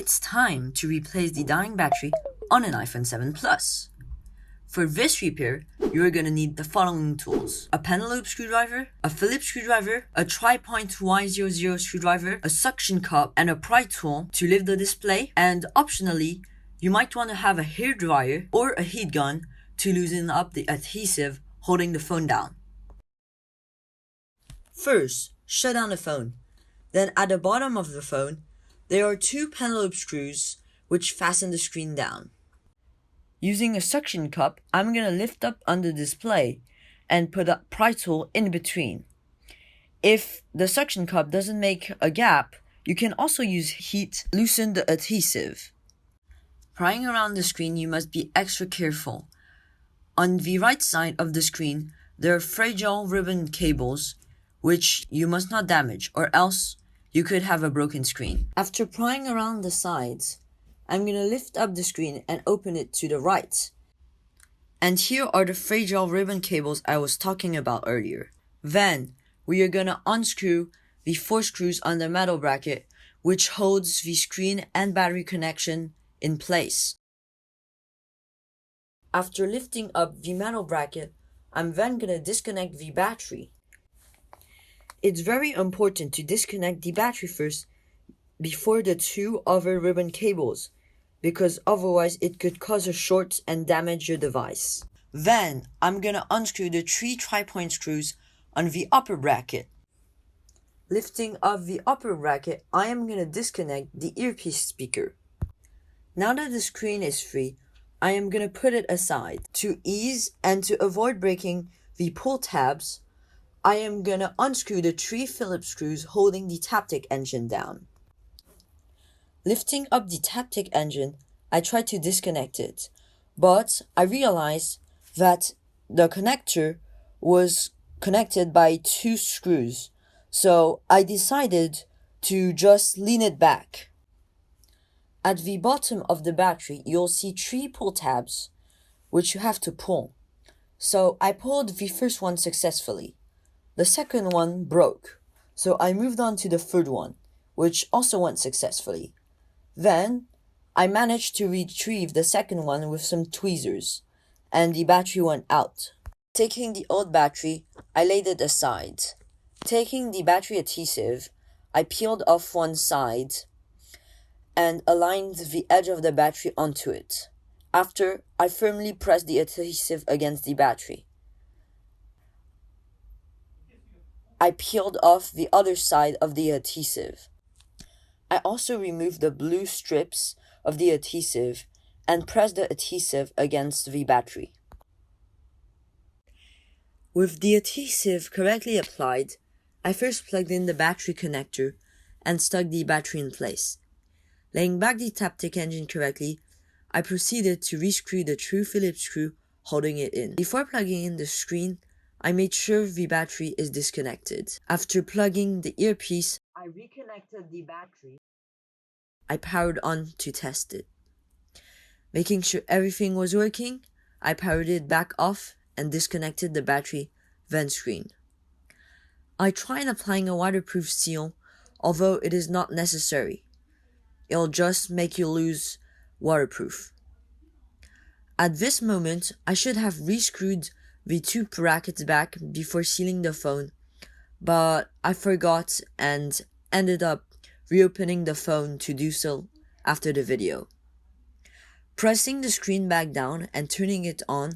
it's time to replace the dying battery on an iPhone 7 Plus. For this repair, you're gonna need the following tools: a pentalobe screwdriver, a Phillips screwdriver, a tri-point Y00 screwdriver, a suction cup, and a pry tool to lift the display, and optionally, you might want to have a hairdryer or a heat gun to loosen up the adhesive holding the phone down. First, shut down the phone. Then at the bottom of the phone, there are two pentalobe screws which fasten the screen down. Using a suction cup, I'm gonna lift up on the display and put a pry tool in between. If the suction cup doesn't make a gap, you can also use heat to loosen the adhesive. Prying around the screen, you must be extra careful. On the right side of the screen, there are fragile ribbon cables which you must not damage, or else you could have a broken screen. After prying around the sides, I'm gonna lift up the screen and open it to the right. And here are the fragile ribbon cables I was talking about earlier. Then, we are gonna unscrew the 4 screws on the metal bracket, which holds the screen and battery connection in place. After lifting up the metal bracket, I'm then gonna disconnect the battery. It's very important to disconnect the battery first before the 2 other ribbon cables, because otherwise it could cause a short and damage your device. Then, I'm gonna unscrew the 3 tri-point screws on the upper bracket. Lifting up the upper bracket, I am gonna disconnect the earpiece speaker. Now that the screen is free, I am gonna put it aside. To ease and to avoid breaking the pull tabs, I am gonna unscrew the 3 Phillips screws holding the Taptic engine down. Lifting up the Taptic engine, I tried to disconnect it, but I realized that the connector was connected by 2 screws, so I decided to just lean it back. At the bottom of the battery, you'll see 3 pull tabs, which you have to pull. So I pulled the first one successfully. The second one broke, so I moved on to the third one, which also went successfully. Then, I managed to retrieve the second one with some tweezers, and the battery went out. Taking the old battery, I laid it aside. Taking the battery adhesive, I peeled off one side and aligned the edge of the battery onto it. After, I firmly pressed the adhesive against the battery. I peeled off the other side of the adhesive. I also removed the blue strips of the adhesive and pressed the adhesive against the battery. With the adhesive correctly applied, I first plugged in the battery connector and stuck the battery in place. Laying back the Taptic engine correctly, I proceeded to rescrew the true Phillips screw holding it in. Before plugging in the screen, I made sure the battery is disconnected. After plugging the earpiece, I reconnected the battery. I powered on to test it. Making sure everything was working, I powered it back off and disconnected the battery, then screen. I tried applying a waterproof seal, although it is not necessary. It'll just make you lose waterproof. At this moment, I should have rescrewed the 2 brackets back before sealing the phone, but I forgot and ended up reopening the phone to do so after the video. Pressing the screen back down and turning it on,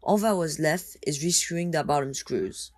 all that was left is rescrewing the bottom screws.